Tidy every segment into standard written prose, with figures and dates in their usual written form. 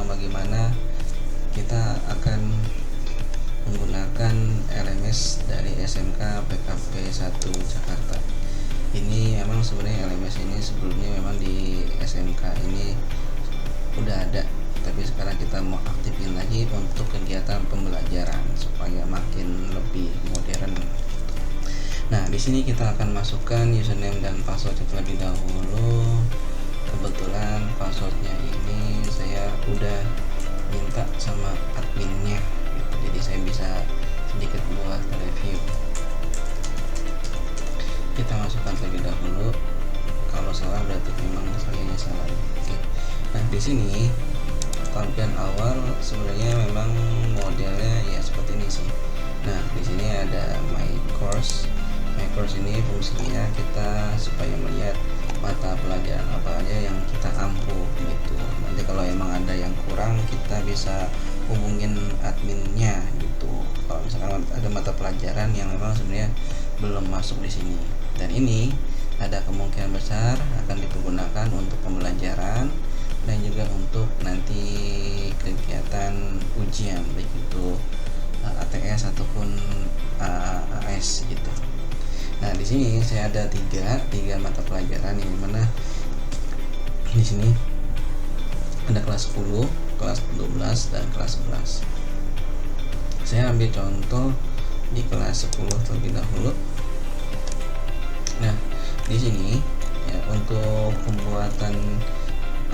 tentang bagaimana kita akan menggunakan LMS dari SMK PKP 1 Jakarta. Ini memang sebenarnya LMS ini sebelumnya memang di SMK ini udah ada, tapi sekarang kita mau aktifin lagi untuk kegiatan pembelajaran supaya makin lebih modern. Nah, di sini kita akan masukkan username dan password terlebih dahulu. Kebetulan passwordnya ini saya udah minta sama adminnya, gitu. Jadi saya bisa sedikit buat review. Kita masukkan terlebih dahulu. Kalau salah berarti memang sayanya salah. Oke. Nah, di sini tampilan awal sebenarnya memang modelnya ya seperti ini sih. Nah, di sini ada my course. My course ini fungsinya kita supaya melihat mata pelajaran apa aja yang kita ampuh gitu. Nanti kalau emang ada yang kurang kita bisa hubungin adminnya gitu. Kalau misalkan ada mata pelajaran yang memang sebenarnya belum masuk di sini. Dan ini ada kemungkinan besar akan dipergunakan untuk pembelajaran dan juga untuk nanti kegiatan ujian baik itu ATS ataupun AS gitu. Nah, di sini saya ada tiga mata pelajaran yang mana di sini ada kelas 10, kelas 12 dan kelas 11. Saya ambil contoh di kelas 10 terlebih dahulu. Nah, di sini ya untuk pembuatan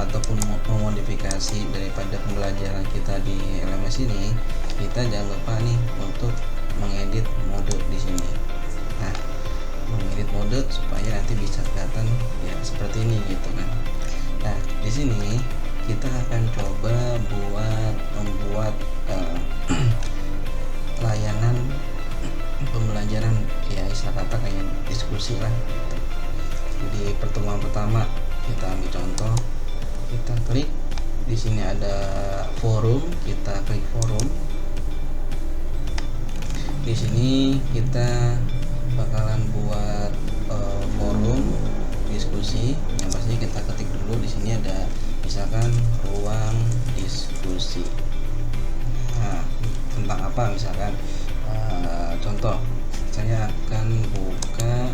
ataupun memodifikasi daripada pembelajaran kita di LMS ini, kita jangan lupa nih untuk mengedit mode di sini. Nah, mengedit mode supaya nanti bisa kelihatan ya seperti ini gitu kan. Nah, di sini kita akan coba membuat layanan pembelajaran ya istilah kata kayak diskusi lah. Di pertemuan pertama kita ambil contoh, kita klik di sini ada forum, kita klik forum. Di sini kita bakalan buat forum diskusi. Yang pasti kita ketik dulu di sini ada misalkan ruang diskusi. Nah, tentang apa misalkan contoh saya akan buka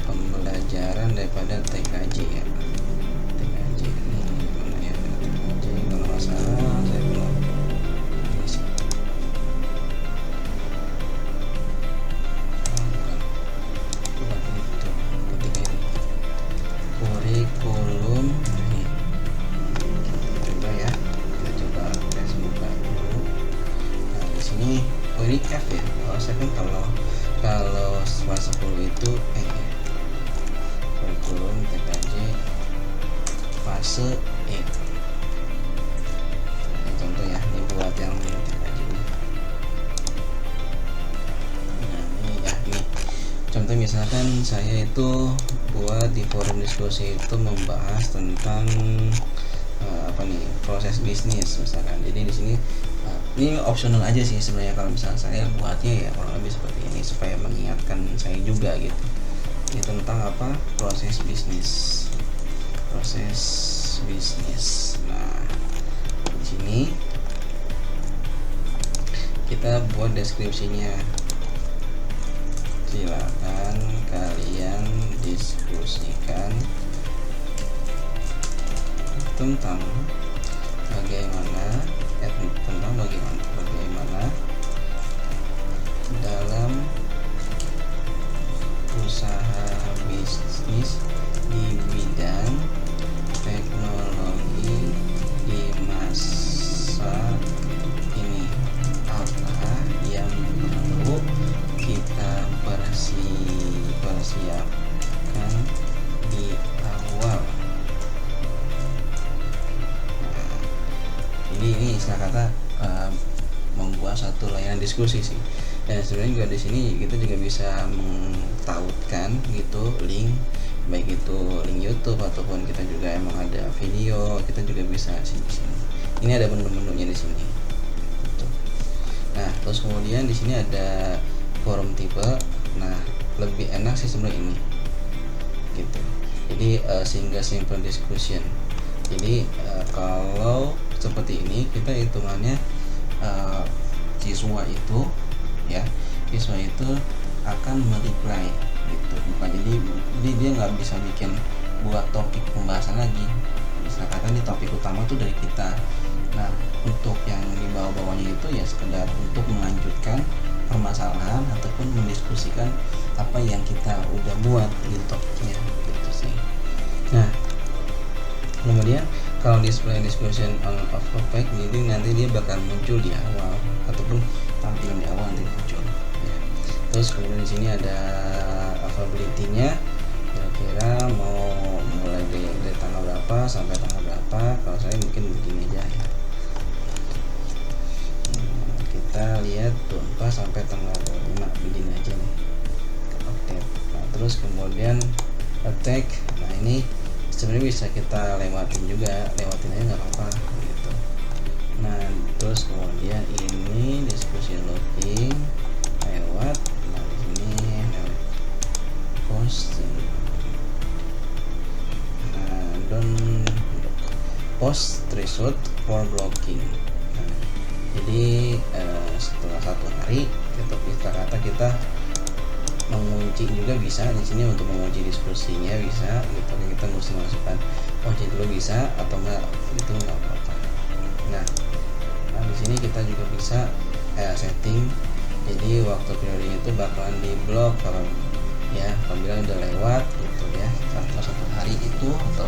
pembelajaran daripada TKJ ya. TKJ ini mana ya? TKJ kalau nggak salah saya belum kurikulum. Coba ya, kita coba tes buka dulu. Nah, di sini ini F ya. Saya kan kalau kelas 10 itu kurikulum TKJ fase E. Nah, contoh ya, ini buat yang TKJ ini. Nah, ini ya ini. Contoh misalkan saya itu buat di forum diskusi itu membahas tentang proses bisnis misalkan. Jadi di sini ini optional aja sih sebenarnya kalau misalnya saya buatnya ya kurang lebih seperti ini supaya mengingatkan saya juga gitu. Ini tentang apa? Proses bisnis. Nah, di sini kita buat deskripsinya. Silakan kalian diskusikan tentang bagaimana dalam usaha bisnis di bidang teknologi di masa ini, apa yang perlu kita persiapkan di awal. Ini istilah kata membuat satu layanan diskusi sih. Dan sebenarnya juga di sini kita juga bisa mentautkan gitu link, baik itu link YouTube ataupun kita juga emang ada video, kita juga bisa di sini. Ini ada menu-menunya di sini. Nah, terus kemudian di sini ada forum tipe. Nah, lebih enak sih sebenarnya ini. Gitu. Jadi single simple discussion. Jadi kalau seperti ini kita hitungannya siswa itu ya, siswa itu akan mereply gitu, bukan jadi dia nggak bisa bikin buat topik pembahasan lagi. Misalkan di topik utama tuh dari kita. Nah, untuk yang di bawah-bawahnya itu ya sekedar untuk melanjutkan permasalahan ataupun mendiskusikan apa yang kita udah buat di topiknya gitu sih. Nah, kemudian kalau display discussion on of topic, jadi nanti dia bakal muncul di awal ataupun tampil di awal nanti muncul ya. Terus kemudian di sini ada availability-nya, kira-kira mau mulai dari tanggal berapa sampai tanggal berapa. Kalau saya mungkin begini aja ya, kita lihat 24 sampai tanggal 25 begini aja nih, update. Nah, terus kemudian attack, nah ini sebenarnya bisa kita lewatin juga, lewatin aja nggak apa-apa gitu. Nah, terus kemudian ini diskusi logging lewat, nah di sini lewat post, post threshold for blocking. Nah, jadi setelah 1 hari kita mengunci juga bisa di sini. Untuk mengunci diskusinya bisa gitu, kita mesti masukkan kunci dulu bisa atau enggak itu enggak apa-apa. Nah di sini kita juga bisa setting, jadi waktu periode itu bakalan di blok kalau ya apabila udah lewat gitu ya, satu hari itu atau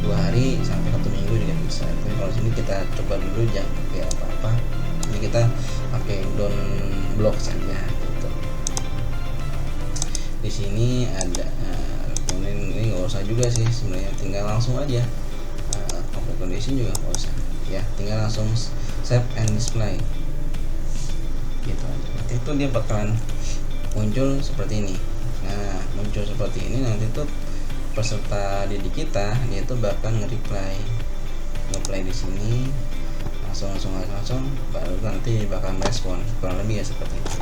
2 hari sampai 1 minggu juga bisa. Tapi kalau sini kita coba dulu jangan pakai apa-apa, jadi kita pakai down block saja gitu. Di sini ada kemudian ini nggak usah juga sih sebenarnya, tinggal langsung aja config condition juga nggak usah ya, tinggal langsung save and display gitu aja. Nanti itu dia bakalan muncul seperti ini. Nah, muncul seperti ini nanti tuh peserta didik kita dia itu bakal nge-reply di sini langsung baru nanti bakal respon, kurang lebih ya seperti itu.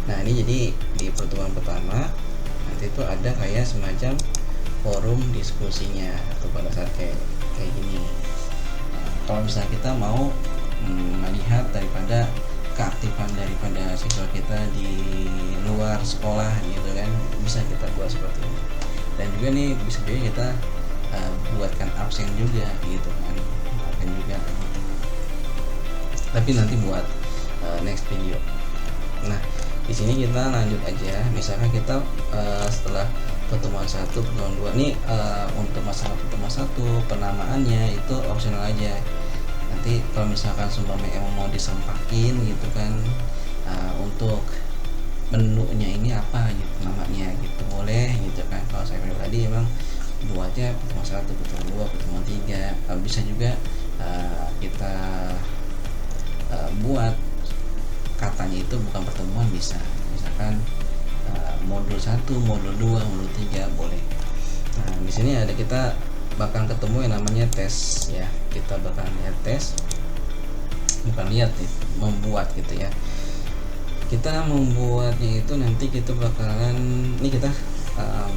Nah, ini jadi di pertemuan pertama nanti itu ada kayak semacam forum diskusinya atau pada saat kayak gini. Nah, kalau misalnya kita mau melihat daripada keaktifan daripada siswa kita di luar sekolah gitu kan, bisa kita buat seperti ini. Dan juga nih bisa juga kita buatkan absen juga gitu kan, absen juga gitu. Tapi nanti buat next video. Nah, di sini kita lanjut aja. Misalkan kita setelah pertemuan 1, pertemuan 2 nih, untuk masalah pertemuan 1 penamaannya itu optional aja. Nanti kalau misalkan sumpahnya emang mau disempakin gitu kan, untuk menunya ini apa gitu namanya gitu, boleh gitu kan. Kalau saya pribadi emang buatnya pertemuan 1, pertemuan 2, pertemuan 3. Bisa juga kita buat katanya itu bukan pertemuan, bisa misalkan modul 1, modul 2, modul 3 boleh. Nah, di sini ada kita bakal ketemu yang namanya tes ya. Kita bakal lihat tes, bukan lihat nih, membuat gitu ya. Kita membuatnya itu nanti kita bakalan ini kita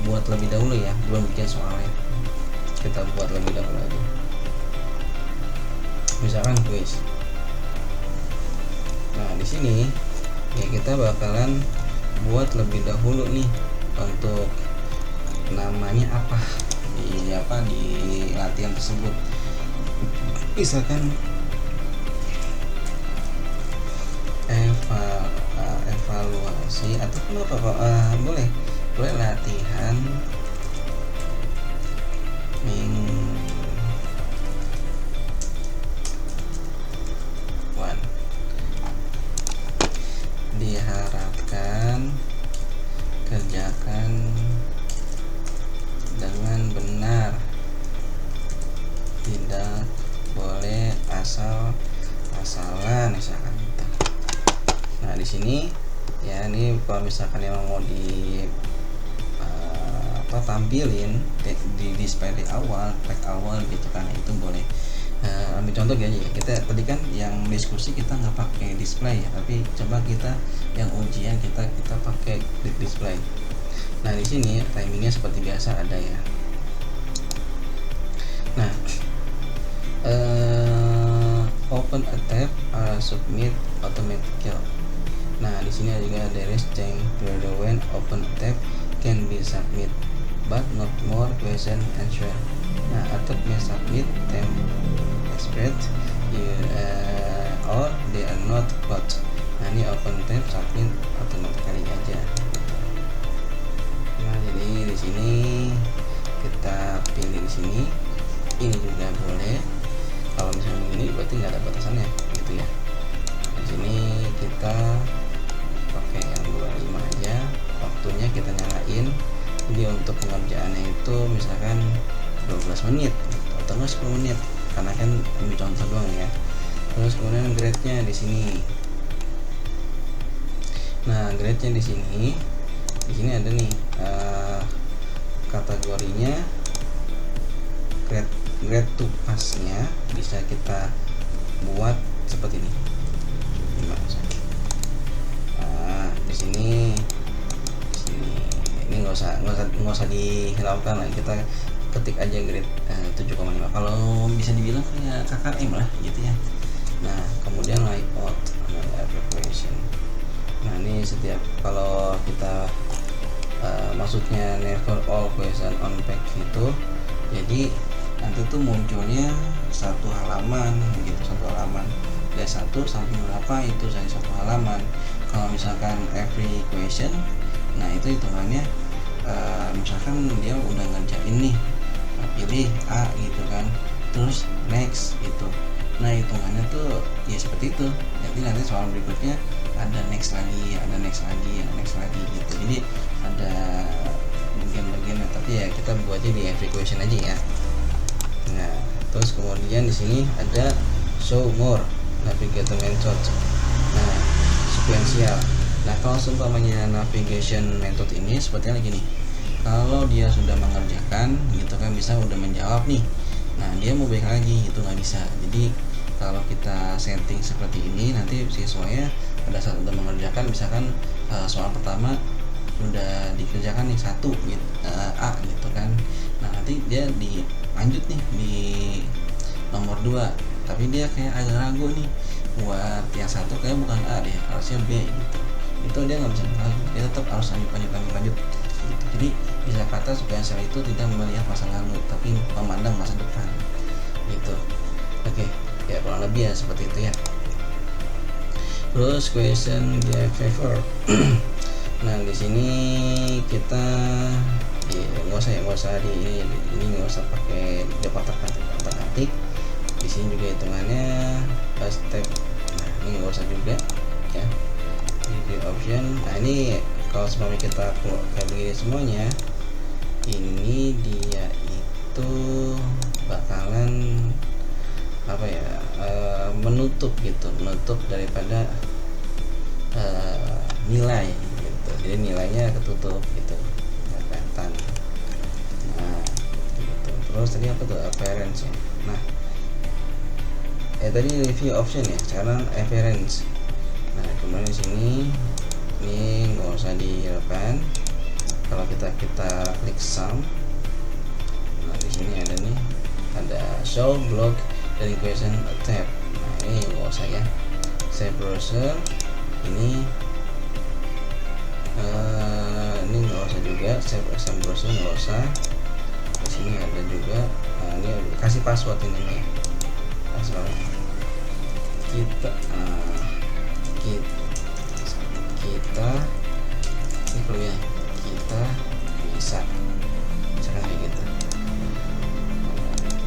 buat lebih dahulu ya, belum bikin soalnya. Kita buat lebih dahulu aja. Misalkan kuis. Nah, di sini ya kita bakalan buat lebih dahulu nih untuk namanya apa di latihan tersebut. Misalkan evaluasi atau apa boleh latihan mingguan, diharapkan kerjakan dengan benar, tidak boleh asal-asalan misalkan gitu. Nah, di sini ya, ini kalau misalkan emang mau di tampilin di display di awal, tag awal gitu kan, itu boleh. Ambil contoh gini ya, kita tadi kan yang diskusi kita nggak pakai display ya, tapi coba kita yang ujian kita pakai display. Nah, di sini timingnya seperti biasa ada ya. Nah, open a tab or submit automatically. Nah, di sini juga there is time period when open a tab can be submit but not more question answer. Nah, a tab may submit time expired or they are not closed. Nah, ini open tab submit automatically aja. Nah, jadi di sini kita pilih di sini. Ini juga boleh. Kalau misalnya begini berarti nggak ada batasannya gitu ya. Di sini kita pakai yang 25 aja, waktunya kita nyalain. Jadi untuk pengerjaannya itu misalkan 12 menit atau enggak 10 menit karena kan ambil contoh doang ya. Terus kemudian grade-nya di sini. Nah, grade-nya di sini ada nih kategorinya grade to pass-nya bisa kita buat seperti ini. Nah, di sini ini nggak usah dihilangkan lah, kita ketik aja grade 7,5. Kalau bisa dibilang kayak KKM lah gitu ya. Nah, kemudian layout evaluation. Nah, ini setiap kalau kita maksudnya never all question on page itu, jadi nanti tuh munculnya satu halaman gitu, satu halaman dari 1 sampai berapa itu dari satu halaman. Kalau misalkan every question, nah itu hitungannya misalkan dia udah ngerjain nih, pilih A gitu kan, terus next gitu. Nah, hitungannya tuh ya seperti itu. Jadi nanti soal berikutnya ada next lagi, ada next lagi, ada next lagi gitu. Jadi ada bagian-bagiannya, tapi ya kita buatnya di every question aja ya. Nah, terus kemudian di sini ada show more navigation method. Nah, sequential. Nah, kalau seumpamanya navigation method ini sepertinya lagi nih. Kalau dia sudah mengerjakan gitu kan, bisa udah menjawab nih. Nah, dia mau balik lagi itu nggak bisa. Jadi kalau kita setting seperti ini, nanti siswanya pada saat udah mengerjakan, misalkan soal pertama sudah dikerjakan nih 1 gitu, A gitu kan. Nah, nanti dia lanjut nih di nomor 2, tapi dia kayak agak ragu nih buat yang 1 kayak bukan A deh, harusnya B gitu. Itu dia nggak bisa lanjut, dia tetap harus lanjut gitu. Jadi bisa kata sequential itu tidak melihat masa lalu tapi memandang masa depan gitu. Oke, ya kurang lebih ya seperti itu ya. Terus question dia favor. Nah, di sini kita nggak usah di ini nggak usah pakai kotak-atik. Di sini juga hitungannya step. Nah, ini nggak usah juga ya. Ini option. Nah, ini kalau semuanya kita kayak begini semuanya, ini dia itu bakalan apa ya, menutup daripada nilai gitu. Jadi nilainya ketutup gitu, nggak kelihatan. Nah, gitu. Terus tadi apa tuh, appearance ya. Nah, tadi review option ya, sekarang appearance. Nah, kemudian di sini ini nggak usah dihilangkan. Kalau kita klik sum, nah di sini ada nih, ada show block dari question tab. Nah, ini nggak usah ya. Save browser ini nggak usah juga. Save as browser nggak usah. Di sini ada juga. Nah, ini kasih password ini nih, password kita ini perlu ya, kita bisa misalkan kayak gitu.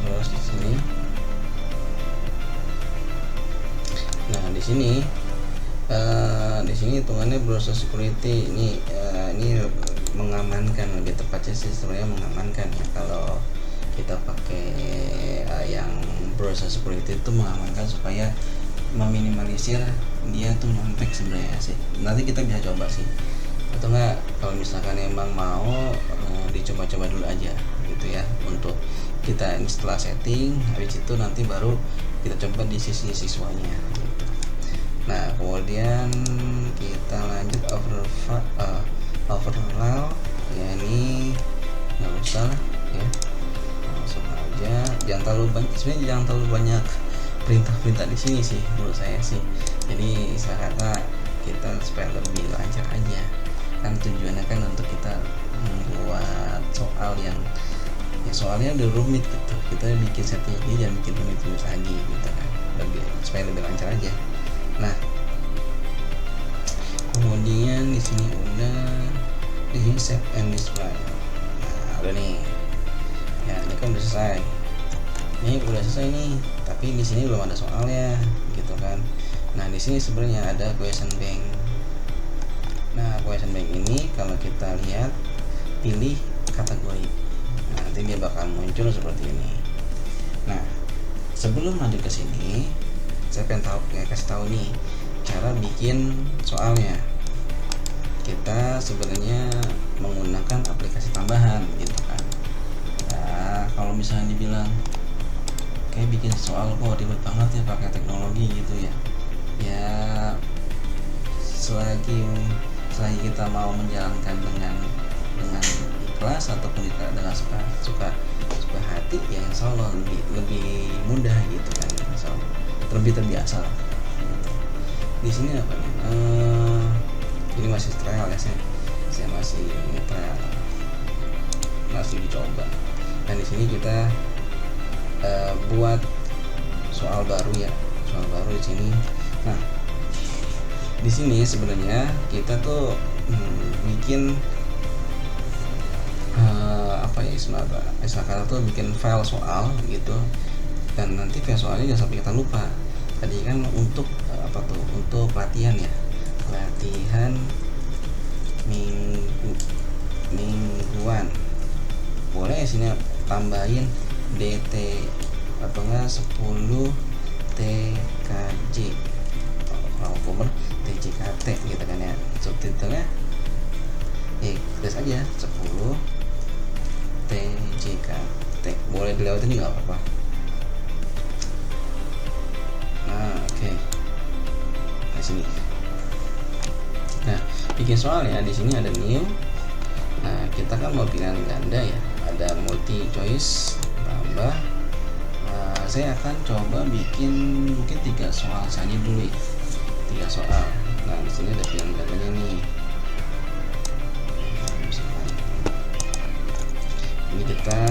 Terus di sini, nah di sini hitungannya browser security ini mengamankan, lebih tepatnya sih sebenarnya mengamankan ya. Kalau kita pakai yang browser security itu mengamankan supaya meminimalisir dia tuh nyontek sebenarnya sih. Nanti kita bisa coba sih, atau enggak kalau misalkan emang mau dicoba-coba dulu aja gitu ya, untuk kita setelah setting, habis itu nanti baru kita coba di sisi siswanya gitu. Nah, kemudian kita lanjut overall ya, ini nggak usah ya, langsung aja. Jangan terlalu banyak, sebenarnya jangan terlalu banyak perintah-perintah di sini sih menurut saya sih. Jadi istilah kata kita supaya lebih lancar aja, kan tujuannya kan untuk kita membuat soal yang ya soalnya udah rumit gitu, kita bikin setting ini jangan bikin rumit-rumit lagi gitu kan, supaya lebih lancar aja. Nah kemudian di sini udah di save and display. Nah udah nih ya, ini kan udah selesai, ini udah selesai nih, tapi di sini belum ada soalnya gitu kan. Nah di sini sebenarnya ada question bank. Nah question bank ini kalau kita lihat pilih kategori, nah, nanti dia bakal muncul seperti ini. Nah sebelum lanjut ke sini, saya pengen kasih tahu nih cara bikin soalnya. Kita sebenarnya menggunakan aplikasi tambahan gitu kan. Nah kalau misalnya dibilang kayak bikin soal kok ribet banget ya pakai teknologi gitu ya, ya selagi kita mau menjalankan dengan ikhlas ataupun dengan suka hati, ya insya Allah lebih mudah gitu kan, insya Allah lebih terbiasa lah gitu. Di sini apa nih, ini masih trial ya, saya masih trial, masih dicoba. Dan di sini kita buat soal baru ya, soal baru di sini. Nah di sini sebenarnya kita tuh bikin apa ya, istilah kata tuh bikin file soal gitu, dan nanti file soalnya jangan sampai kita lupa. Tadi kan untuk apa tuh, untuk latihan ya, latihan mingguan, boleh sini tambahin DT atau enggak 10 TKJ kalau TJKT gitu kan ya, subtitlenya tulis aja 10 TJKT, boleh dilewatin juga nggak apa-apa. Nah oke. Di sini nah bikin soal ya, di sini ada new. Nah kita kan mau pilihan ganda ya, ada multi choice tambah. Saya akan coba bikin mungkin 3 soal saja dulu ya, 3 soal. Nah di sini ada pilihan gandanya nih. Ini kita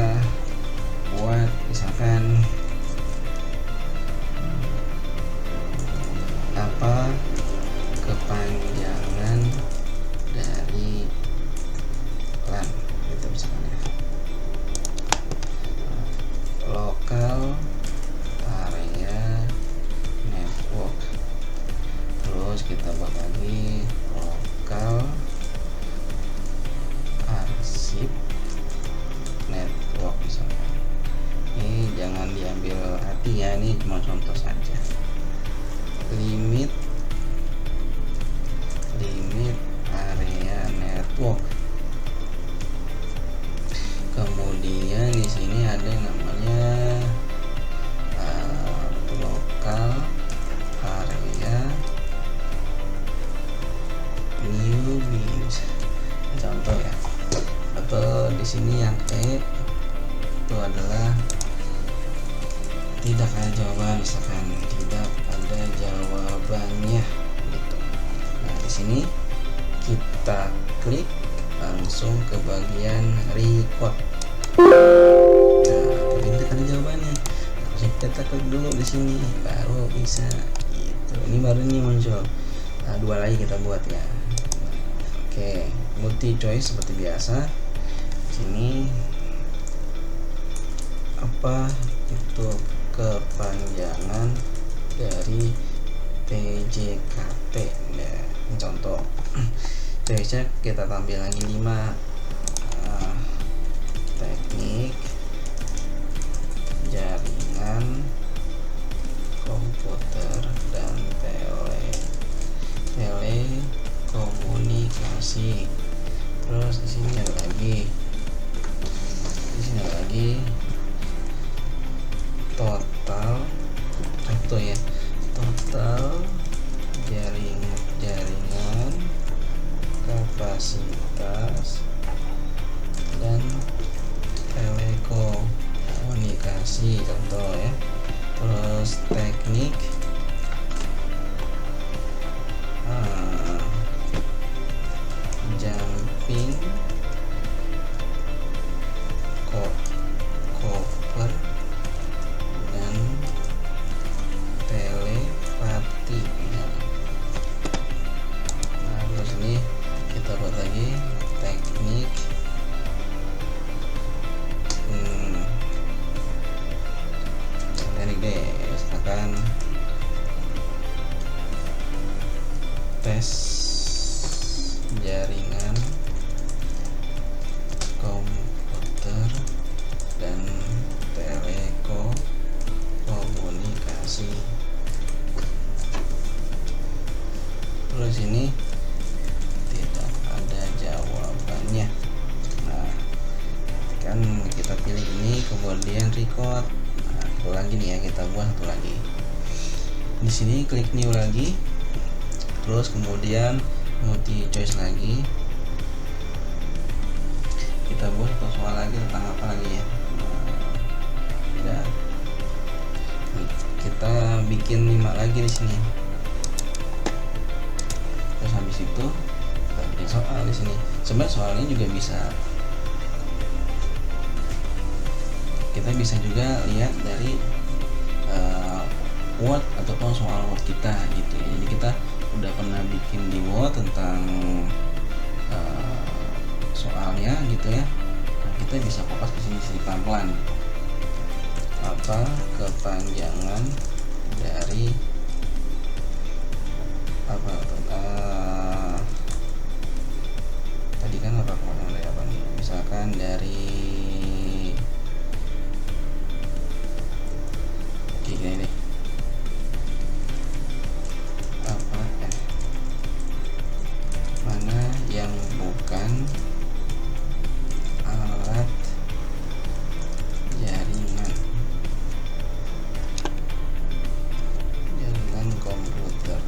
buat misalkan apa kepanjangan dari LAN gitu misalnya, lokal area network. Terus kita buat lagi lokal arsip network misalnya. Ini jangan diambil hati ya, ini cuma contoh saja. Limit area network. Kemudian di sini ada yang namanya lokal area newbies, contoh ya. Atau di sini yang itu adalah tidak ada jawaban, misalkan tidak ada jawabannya gitu. Nah di sini kita klik langsung ke bagian record. Nah tapi tidak ada jawabannya, harusnya kita klik dulu di sini baru bisa gitu. Ini baru nih muncul. Nah 2 lagi kita buat ya. Nah, oke, multi choice seperti biasa. Sini apa itu kepanjangan dari TJKT. Nah, ini contoh. Biasanya kita tampil lagi 5 teknik jaringan komputer dan telekomunikasi. Terus di sini ada lagi total contoh ya, total jaringan kapasitas dan telekomunikasi contoh ya. Terus terus teknik, jumping, cover, dan telepati. Nah terus ini kita buat lagi teknik teknik deh, misalkan tes jaringan komputer dan telekomunikasi. Terus ini tidak ada jawabannya. Nah, kan kita pilih ini, kemudian record. Nah, satu lagi nih ya, kita buat satu lagi. Di sini klik new lagi, terus kemudian multi choice lagi. Kita buat satu soal lagi tentang apa lagi ya? Dan kita bikin 5 lagi di sini. Terus habis itu kita bikin soal di sini. Sebenarnya soalnya juga bisa, kita bisa juga lihat dari Word ataupun soal Word kita gitu. Jadi kita udah pernah bikin di Word tentang soalnya gitu ya. Nah, kita bisa kopas ke sini pelan-pelan. Apa kepanjangan dari apa tadi kan apa kepanjangan dari apa nih? Misalkan dari gini deh. Mana yang bukan alat jaringan komputer.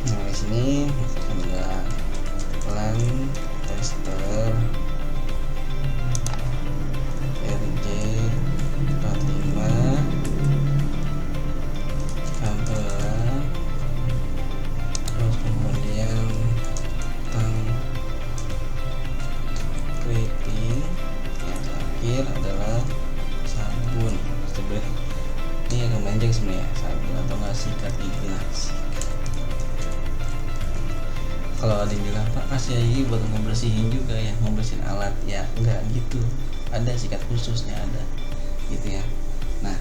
Nah di sini ada LAN tester RJ45 kabel, terus kemudian kriting, yang terakhir adalah sabun. Sebenarnya ini agak panjang sebenarnya, sabun atau nggak sikat gigi lah. Kalau ada yang bilang Pak kasih aja buat ngebersihin juga ya, ngebersihin alat ya, enggak gitu, ada sikat khususnya ada gitu ya. Nah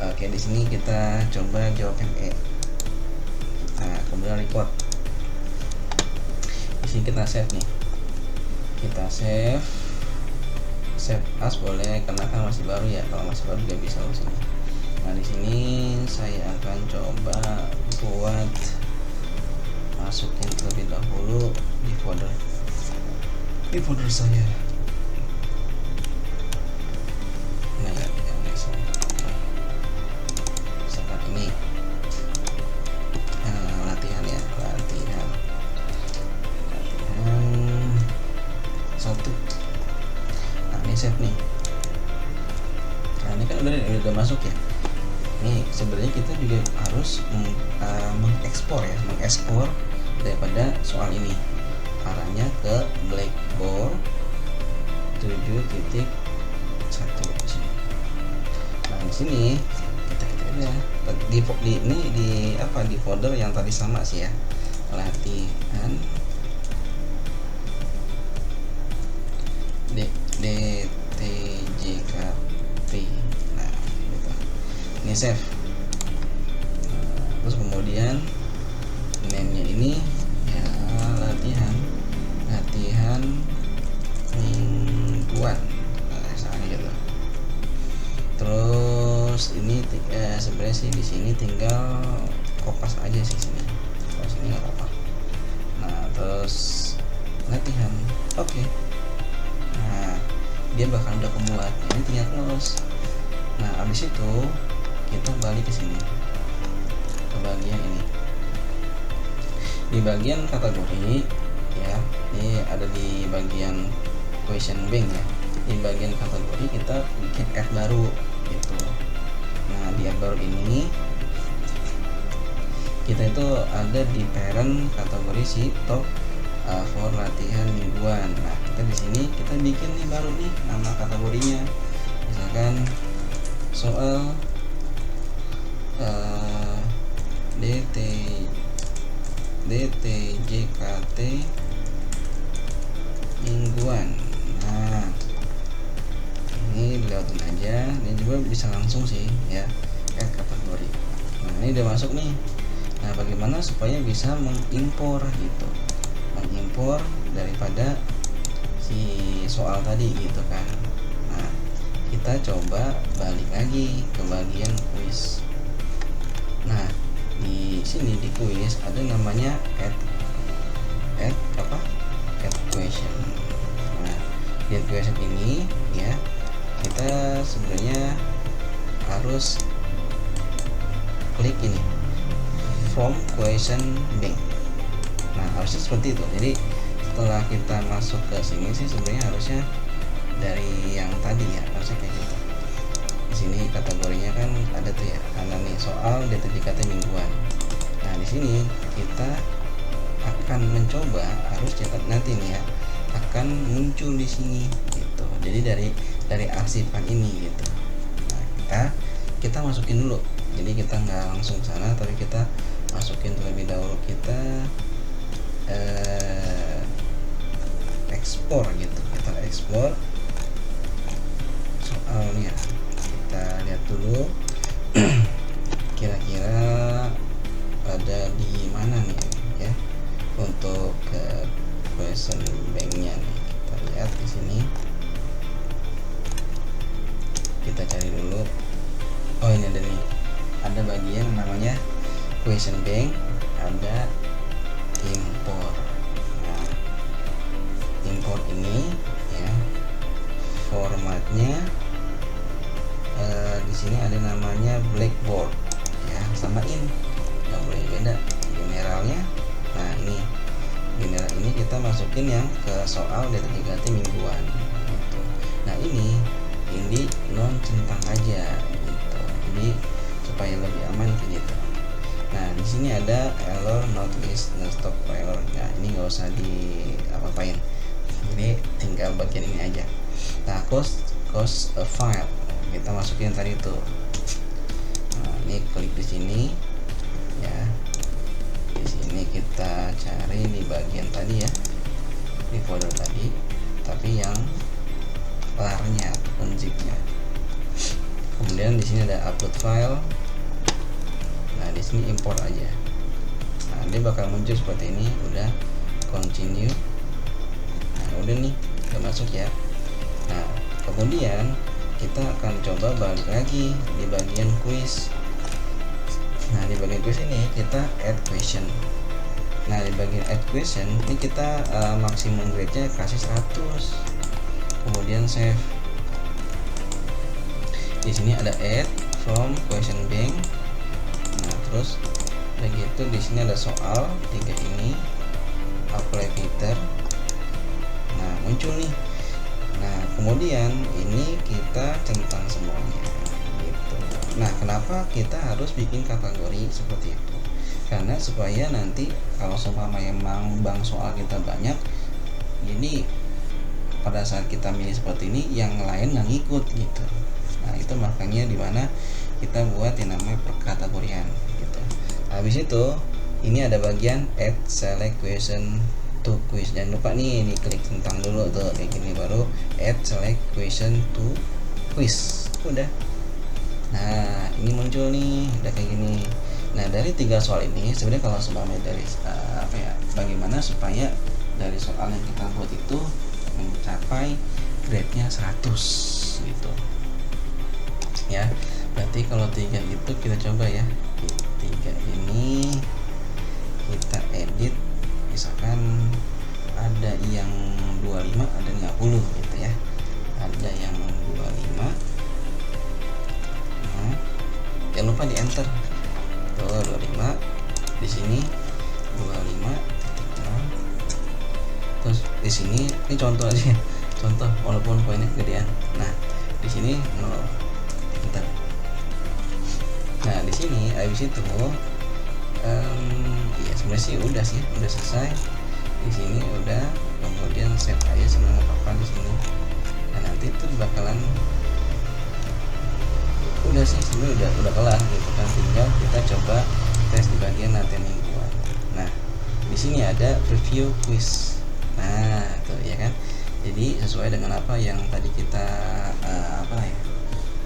oke, di sini kita coba jawab yang E. Nah kemudian record. Di sini kita save nih, kita save as boleh karena kan masih baru ya. Kalau masih baru juga bisa di sini. Nah di sini saya akan coba buat masukin terlebih dahulu di folder saya. Nah ya, misalkan ini latihan 1. Nah ini save nih. Nah ini kan udah masuk ya. Nih sebenarnya kita juga harus mengekspor daripada soal ini, arahnya ke Blackboard 7.1 di sini. Nah di sini kita ada di folder yang tadi sama sih ya, latihan DTJKT. Nah gitu. Ini save. Terus kemudian name-nya ini ya latihan mingguan, misalnya gitu. Terus ini sebenarnya sih di sini tinggal kopas aja sih sini. Kalau sini nggak apa-apa. Nah terus latihan, oke. Nah dia bahkan udah kebuat, ini tinggal close. Nah abis itu kita balik ke sini, ke bagian ini. Di bagian kategori ya, ini ada di bagian question bank ya. di bagian kategori kita bikin add baru gitu. Nah di add baru ini kita itu ada di parent kategori si top for latihan mingguan. Nah kita di sini kita bikin nih baru nih nama kategorinya, misalkan soal DTJKT mingguan. Nah ini dilautin aja, ini juga bisa langsung sih ya, add kategori. Nah ini udah masuk nih. Nah bagaimana supaya bisa mengimpor gitu, mengimpor daripada si soal tadi gitu kan. Nah kita coba balik lagi ke bagian kuis. Nah di sini di kuis ada namanya add question. Nah di add question ini ya kita sebenarnya harus klik ini from question bank. Nah harusnya seperti itu. Jadi setelah kita masuk ke sini sih sebenarnya harusnya dari yang tadi ya, harusnya kayak gitu. Di sini kategorinya kan ada tuh ya, karena nih soal DTJKT mingguan. Nah di sini kita akan mencoba, harus cetak nanti nih ya, akan muncul di sini gitu. Jadi dari arsipan ini gitu. Nah kita masukin dulu. Jadi kita nggak langsung sana, tapi kita masukin terlebih dahulu. Kita ekspor gitu, kita ekspor soalnya. Kita lihat dulu kira-kira ada di mana nih ya untuk question banknya nih. Kita lihat di sini, kita cari dulu. Oh ini ada nih, ada bagian namanya question bank, ada import. Nah import ini ya formatnya di sini ada namanya blackboard ya, samain, nggak boleh beda generalnya. Nah ini general ini kita masukin yang ke soal DTJKT mingguan gitu. Nah ini non centang aja gitu, jadi supaya lebih aman kayak gitu. Nah di sini ada error not list dan stop error. Nah ini nggak usah di apa-apain, jadi tinggal bagian ini aja. Nah cost a file kita masukin tadi itu. Nah ini klik di sini ya, di sini kita cari di bagian tadi ya, di folder tadi, tapi yang larnya ataupun zipnya. Kemudian di sini ada upload file. Nah di sini import aja. Nah dia bakal muncul seperti ini. Udah continue. Nah udah nih, udah masuk ya. Nah kemudian kita akan coba balik lagi di bagian quiz. Nah di bagian quiz ini kita add question. Nah di bagian add question ini kita maksimum grade-nya kasih 100. Kemudian save. Di sini ada add from question bank. Nah terus begitu di sini ada soal 3 ini, apply filter. Nah muncul nih. Nah kemudian ini kita centang semuanya gitu. Nah kenapa kita harus bikin kategori seperti itu? Karena supaya nanti kalau seumpama emang bank soal kita banyak, jadi pada saat kita milih seperti ini yang lain nggak ngikut gitu. Nah itu makanya dimana kita buat yang namanya perkategorian gitu. Habis itu ini ada bagian add select question to quiz. Jangan lupa nih diklik centang dulu tuh kayak gini, baru add select question to quiz. Udah. Nah ini muncul nih udah kayak gini. Nah dari 3 soal ini sebenarnya kalau semuanya dari bagaimana supaya dari soal yang kita buat itu mencapai grade-nya 100 gitu ya. Berarti kalau 3 itu kita coba ya, 3 ini kita edit, misalkan ada yang 25 ada 50 gitu ya, ada yang 25. Nah jangan lupa di enter tuh 25, di sini 25. Terus di sini ini contoh aja, contoh walaupun walaupun poinnya kegedean. Nah di sini 0. Bentar. Nah di sini habis itu ya sebenarnya sih udah selesai di sini udah, kemudian save aja sebenarnya apa di sini. Nah nanti itu bakalan udah sih sebenarnya udah kelar gitu kan, tinggal kita coba tes di bagian latihan mingguan. Nah di sini ada preview quiz. Nah tuh ya kan, jadi sesuai dengan apa yang tadi kita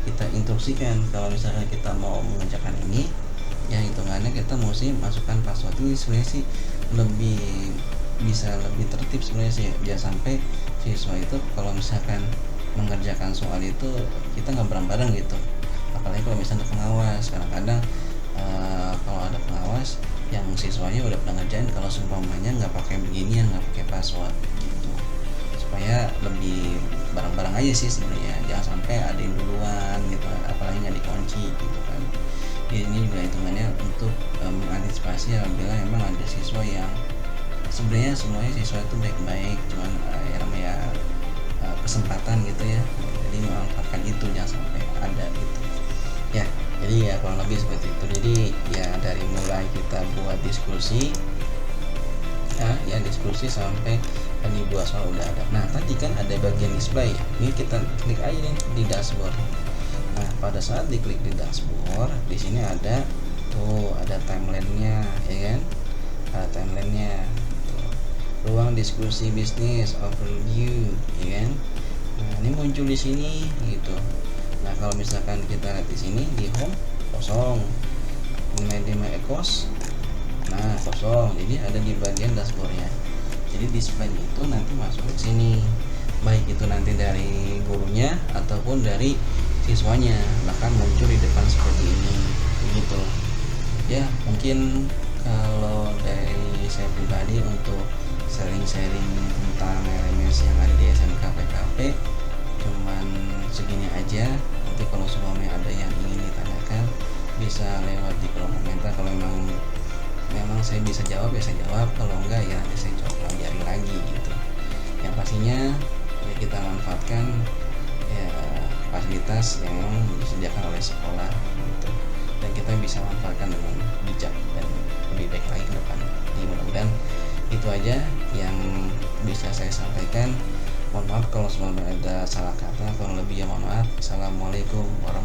kita instruksikan. Kalau misalnya kita mau mengerjakan ini ya hitungannya kita mesti masukkan password. Ini sebenarnya sih bisa lebih tertib sebenarnya sih, jangan sampai siswa itu kalau misalkan mengerjakan soal itu kita nggak bareng-bareng gitu. Apalagi kalau misalnya pengawas, kadang-kadang kalau ada pengawas yang siswanya udah pernah ngerjain, kalau seumpamanya nggak pakai beginian, nggak pakai password gitu, supaya lebih bareng-bareng aja sih sebenarnya, jangan sampai ada yang duluan gitu, apalagi nggak dikunci gitu kan. Ini juga hitungannya untuk mengantisipasi apabila memang ada siswa yang sebenarnya semuanya siswa itu baik-baik, cuman ya namanya kesempatan gitu ya, jadi memanfaatkan itu jangan sampai ada gitu ya. Jadi ya kurang lebih seperti itu. Jadi ya dari mulai kita buat diskusi ya diskusi sampai dibuat soal udah ada. Nah tadi kan ada bagian display, ini kita klik aja nih di dashboard. Nah pada saat diklik di dashboard, di sini ada timelinenya ya kan, ada timelinenya, ruang diskusi bisnis overview ya kan. Nah ini muncul di sini gitu. Nah kalau misalkan kita lihat di sini di home kosong, media ekos, nah kosong, jadi ada di bagian dashboardnya. Jadi display itu nanti masuk ke sini, baik itu nanti dari gurunya ataupun dari siswanya, bahkan muncul di depan seperti ini begitu ya. Mungkin kalau dari saya pribadi untuk sharing-sharing tentang LMS yang ada di SMK PKP cuman segini aja. Nanti kalau semuanya ada yang ingin ditanyakan bisa lewat di kolom komentar. Kalau memang saya bisa jawab ya saya jawab, kalau enggak ya nanti saya coba pelajari lagi gitu. Yang pastinya ya kita manfaatkan ya fasilitas yang memang disediakan oleh sekolah gitu, dan kita bisa manfaatkan dengan bijak dan lebih baik lagi ke depan. Jadi mudah-mudahan itu aja yang bisa saya sampaikan. Mohon maaf kalau ada salah kata, kurang lebih ya mohon maaf. Assalamualaikum warahmatullahi wabarakatuh.